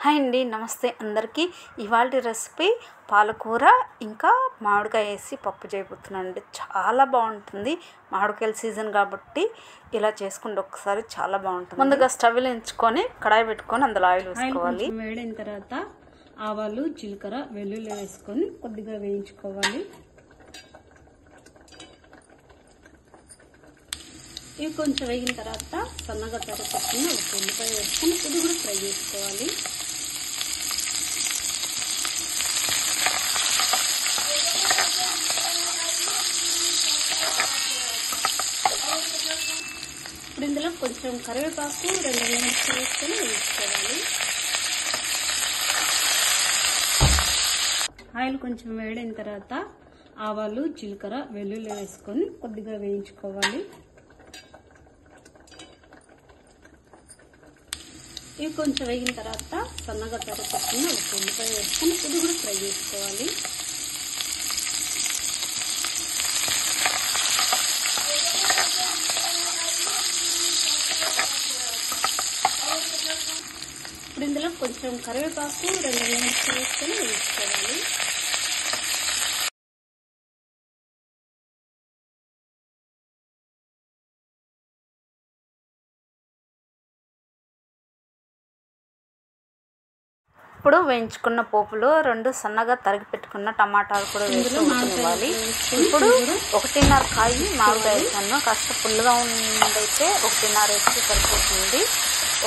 Hi అండి, నమస్తే అందరికీ. ఇవాళ రెసిపీ పాలకూర ఇంకా మామిడికాయ వేసి పప్పు చేయబోతున్నానండి. చాలా బాగుంటుంది. మామిడికాయల సీజన్ కాబట్టి ఇలా చేసుకుంటే ఒకసారి చాలా బాగుంటుంది. ముందుగా స్టవ్ వెలిగించుకొని కడాయి పెట్టుకొని అందులో ఆయిల్ వేసుకోవాలి. వేడిన తర్వాత ఆవాలు, జీలకర్ర, వెల్లుల్లి వేసుకొని కొద్దిగా వేయించుకోవాలి. ఇవి కొంచెం వేగిన తర్వాత సన్నగా తరుపుకుని ఒక ఉల్లిపాయ వేసుకొని ఇది కూడా ఫ్రై చేసుకోవాలి. ఇప్పుడు ఇందులో కొంచెం కరివేపాకు, 2 నిమిషాలు వేసుకొని వేసుకోవాలి. ఆయిల్ కొంచెం వేడిన తర్వాత ఆవాలు, జీలకర్ర, వెల్లుల్లి వేసుకొని కొద్దిగా వేయించుకోవాలి. ఇవి కొంచెం వేగిన తర్వాత సన్నగా తరుపుకుని ఒక ఉల్లిపాయ వేసుకొని ఇది కూడా ఫ్రై చేసుకోవాలి. ఇప్పుడు ఇందులో కొంచెం కరివేపాకు, 2 నిమిషాలు వేసుకొని వేసుకోవాలి. ఇప్పుడు వేయించుకున్న పోపులో 2 సన్నగా తరిగి పెట్టుకున్న టమాటాలు కూడా వేసుకోవాలి. ఇప్పుడు 1.5 కాయ మామిడికాయ వేసాను. కాస్త పుల్లగా ఉండైతే 1.5 వేస్తే సరిపోతుంది.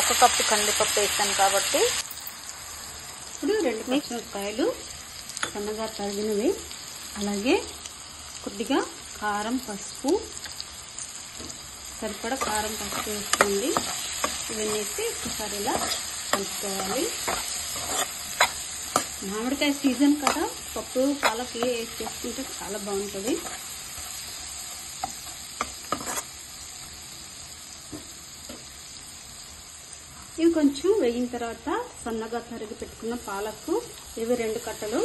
1 కప్పు కందిపప్పు వేసాను కాబట్టి. ఇప్పుడు 2 పచ్చిమిరపకాయలు సన్నగా తరిగినవి, అలాగే కొద్దిగా కారం, పసుపు, సరిపడా కారం, పసుపు వేసుకోండి. ఇవన్నీ వేసి ఒకసారి ఇలా కలుపుకోవాలి. మామిడికాయ సీజన్ కదా, పప్పు పాలకి వేసి చేసుకుంటే చాలా బాగుంటుంది. ఇవి కొంచెం వేగిన తర్వాత సన్నగా తరిగి పెట్టుకున్న పాలకు ఇవి 2 కట్టలు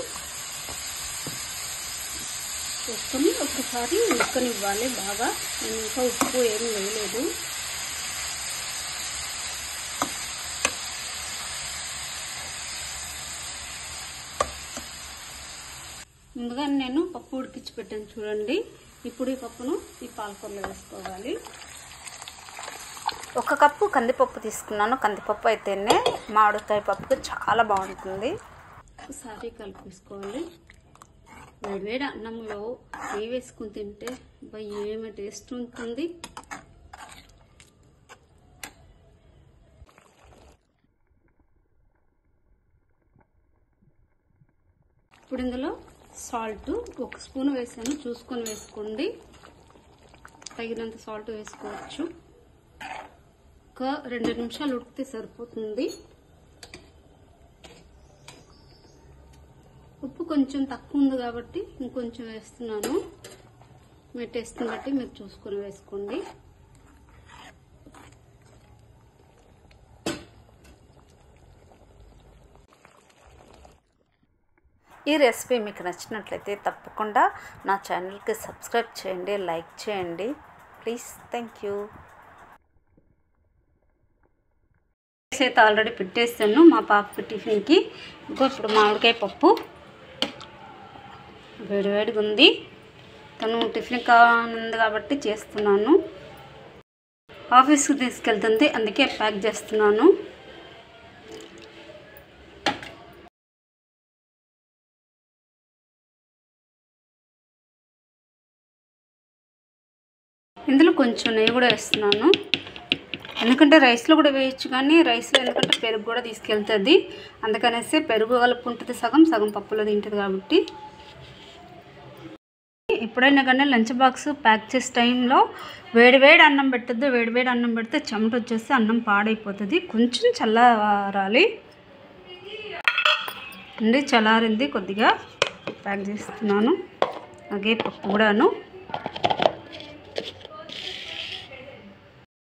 వేసుకొని ఒకసారి ఉడకనివ్వాలి బాగా. నేను ఇంకా ఉప్పు ఏమీ వేయలేదు. ముందుగా నేను పప్పు ఉడికించి పెట్టాను చూడండి. ఇప్పుడు ఈ పప్పును ఈ పాలకూరలో వేసుకోవాలి. 1 కప్పు కందిపప్పు తీసుకున్నాను. కందిపప్పు అయితేనే మామిడికాయ పప్పుకి చాలా బాగుంటుంది. ఒకసారి కలిపేసుకోవాలి. వేడివేడి అన్నంలో నెయ్యి వేసుకుని తింటే ఏమి టేస్ట్ ఉంటుంది. ఇప్పుడు ఇందులో సాల్ట్ 1 స్పూన్ వేసాను, చూసుకొని వేసుకోండి. తగినంత సాల్ట్ వేసుకోవచ్చు. ఒక 2 నిమిషాలు ఉడికితే సరిపోతుంది. ఉప్పు కొంచెం తక్కువ ఉంది కాబట్టి ఇంకొంచెం వేస్తున్నాను. మీ టేస్ట్ని బట్టి మీరు చూసుకొని వేసుకోండి. ఈ రెసిపీ మీకు నచ్చినట్లయితే తప్పకుండా నా ఛానల్కి సబ్స్క్రైబ్ చేయండి, లైక్ చేయండి ప్లీజ్. Thank you. అయితే ఆల్రెడీ పెట్టేస్తాను మా పాపకి టిఫిన్కి. ఇప్పుడు మామిడికాయ పప్పు వేడివేడిగా ఉంది. తను టిఫిన్ కానుంది కాబట్టి చేస్తున్నాను. ఆఫీస్కి తీసుకెళ్తుంది, అందుకే ప్యాక్ చేస్తున్నాను. ఇందులో కొంచెం నెయ్యి కూడా వేస్తున్నాను. ఎందుకంటే రైస్లో కూడా వేయచ్చు, కానీ రైస్లో ఎందుకంటే పెరుగు కూడా తీసుకెళ్తుంది, అందుకనేసి పెరుగు కలుపుకుంటుంది సగం సగం పప్పులో తింటుంది కాబట్టి. ఎప్పుడైనా కానీ లంచ్ బాక్స్ ప్యాక్ చేసే టైంలో వేడివేడి అన్నం పెట్టద్దు. వేడివేడి అన్నం పెడితే చెమట వచ్చేసి అన్నం పాడైపోతుంది. కొంచెం చల్లారాలి అండి. చల్లారింది, కొద్దిగా ప్యాక్ చేస్తున్నాను. అలాగే పప్పు కూడాను